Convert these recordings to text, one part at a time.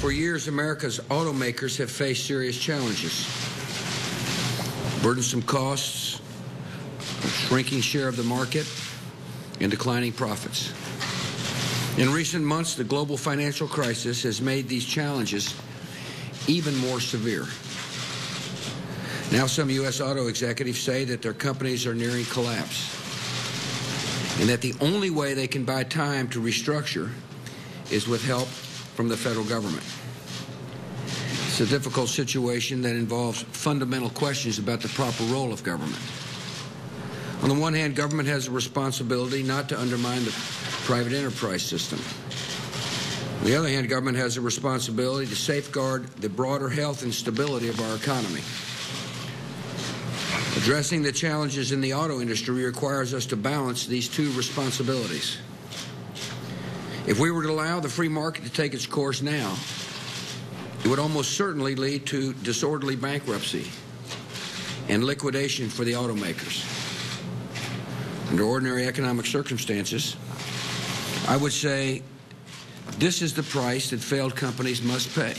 For years, America's automakers have faced serious challenges. Burdensome costs, a shrinking share of the market, and declining profits. In recent months, the global financial crisis has made these challenges even more severe. Now some U.S. auto executives say that their companies are nearing collapse, and that the only way they can buy time to restructure is with help from the federal government. It's a difficult situation that involves fundamental questions about the proper role of government. On the one hand, government has a responsibility not to undermine the private enterprise system. On the other hand, government has a responsibility to safeguard the broader health and stability of our economy. Addressing the challenges in the auto industry requires us to balance these two responsibilities. If we were to allow the free market to take its course now, it would almost certainly lead to disorderly bankruptcy and liquidation for the automakers. Under ordinary economic circumstances, I would say this is the price that failed companies must pay.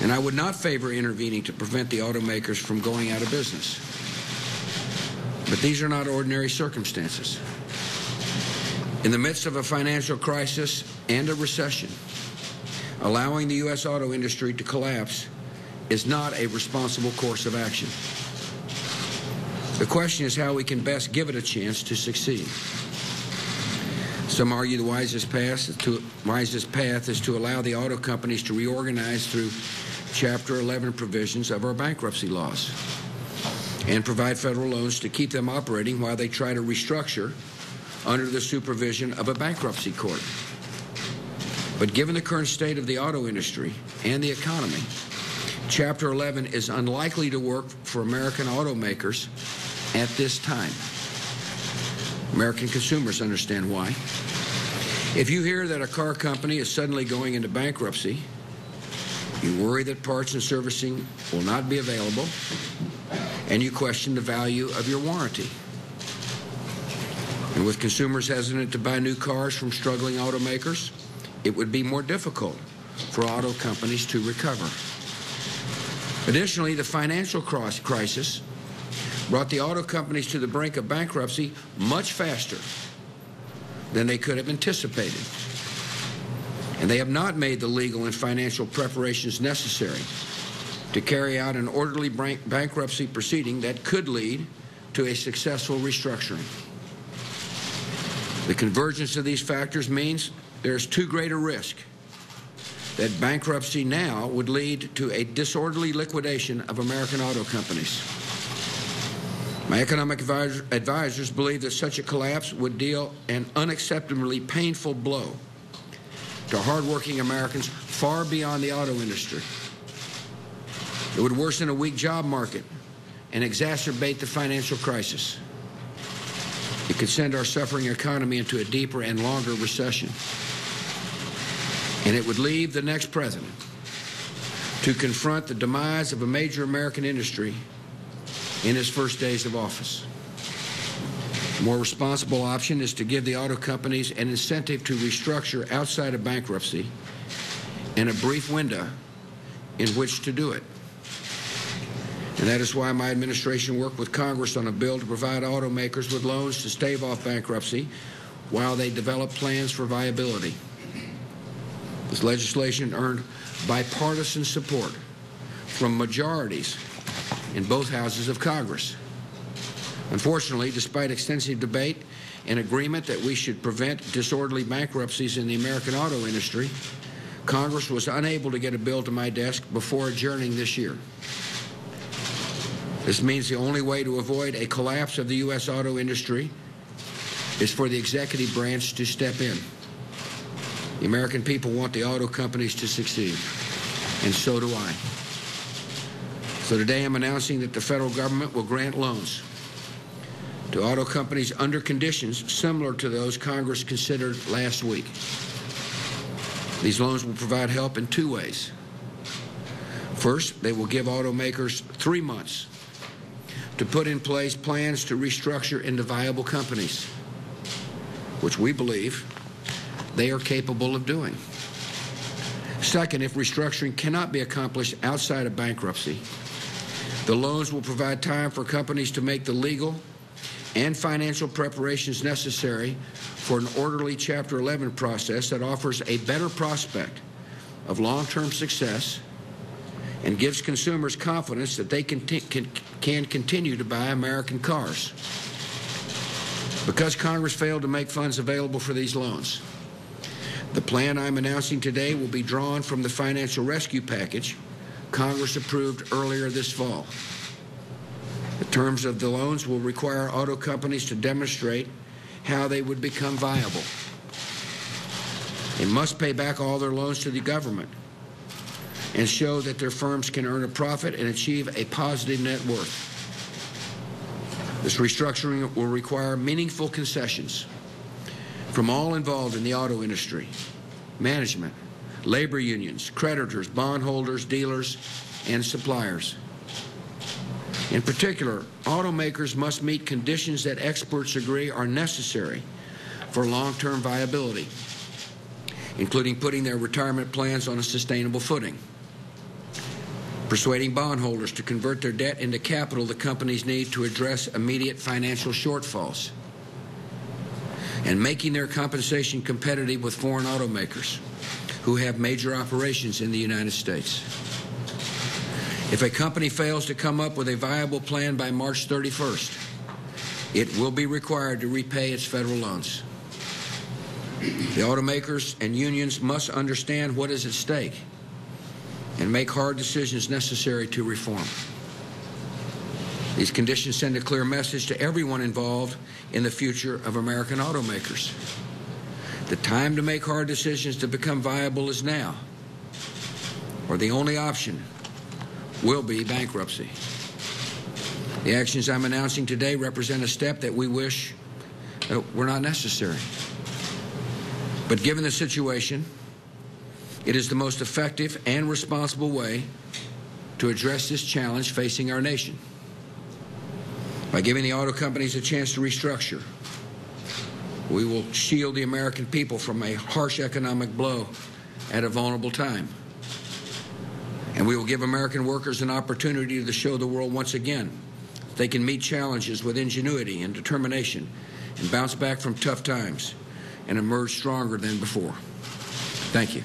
And I would not favor intervening to prevent the automakers from going out of business. But these are not ordinary circumstances. In the midst of a financial crisis and a recession, allowing the U.S. auto industry to collapse is not a responsible course of action. The question is how we can best give it a chance to succeed. Some argue the wisest path is to allow the auto companies to reorganize through Chapter 11 provisions of our bankruptcy laws and provide federal loans to keep them operating while they try to restructure under the supervision of a bankruptcy court. But given the current state of the auto industry and the economy, Chapter 11 is unlikely to work for American automakers at this time. American consumers understand why. If you hear that a car company is suddenly going into bankruptcy, you worry that parts and servicing will not be available, and you question the value of your warranty. And with consumers hesitant to buy new cars from struggling automakers, it would be more difficult for auto companies to recover. Additionally, the financial crisis brought the auto companies to the brink of bankruptcy much faster than they could have anticipated. And they have not made the legal and financial preparations necessary to carry out an orderly bankruptcy proceeding that could lead to a successful restructuring. The convergence of these factors means there's too great a risk that bankruptcy now would lead to a disorderly liquidation of American auto companies. My economic advisors believe that such a collapse would deal an unacceptably painful blow to hardworking Americans far beyond the auto industry. It would worsen a weak job market and exacerbate the financial crisis. It could send our suffering economy into a deeper and longer recession. And it would leave the next president to confront the demise of a major American industry in his first days of office. A more responsible option is to give the auto companies an incentive to restructure outside of bankruptcy and a brief window in which to do it. And that is why my administration worked with Congress on a bill to provide automakers with loans to stave off bankruptcy while they develop plans for viability. This legislation earned bipartisan support from majorities in both houses of Congress. Unfortunately, despite extensive debate and agreement that we should prevent disorderly bankruptcies in the American auto industry, Congress was unable to get a bill to my desk before adjourning this year. This means the only way to avoid a collapse of the U.S. auto industry is for the executive branch to step in. The American people want the auto companies to succeed, and so do I. So today I'm announcing that the federal government will grant loans to auto companies under conditions similar to those Congress considered last week. These loans will provide help in two ways. First, they will give automakers 3 months to put in place plans to restructure into viable companies, which we believe they are capable of doing. Second, if restructuring cannot be accomplished outside of bankruptcy, the loans will provide time for companies to make the legal and financial preparations necessary for an orderly Chapter 11 process that offers a better prospect of long-term success and gives consumers confidence that they can continue to buy American cars. Because Congress failed to make funds available for these loans, the plan I'm announcing today will be drawn from the financial rescue package Congress approved earlier this fall. The terms of the loans will require auto companies to demonstrate how they would become viable. They must pay back all their loans to the government and show that their firms can earn a profit and achieve a positive net worth. This restructuring will require meaningful concessions from all involved in the auto industry: management, labor unions, creditors, bondholders, dealers, and suppliers. In particular, automakers must meet conditions that experts agree are necessary for long-term viability, including putting their retirement plans on a sustainable footing, persuading bondholders to convert their debt into capital the companies need to address immediate financial shortfalls, and making their compensation competitive with foreign automakers who have major operations in the United States. If a company fails to come up with a viable plan by March 31st, it will be required to repay its federal loans. The automakers and unions must understand what is at stake and make hard decisions necessary to reform. These conditions send a clear message to everyone involved in the future of American automakers. The time to make hard decisions to become viable is now, or the only option will be bankruptcy. The actions I'm announcing today represent a step that we wish were not necessary. But given the situation, it is the most effective and responsible way to address this challenge facing our nation. By giving the auto companies a chance to restructure, we will shield the American people from a harsh economic blow at a vulnerable time. And we will give American workers an opportunity to show the world once again they can meet challenges with ingenuity and determination and bounce back from tough times and emerge stronger than before. Thank you.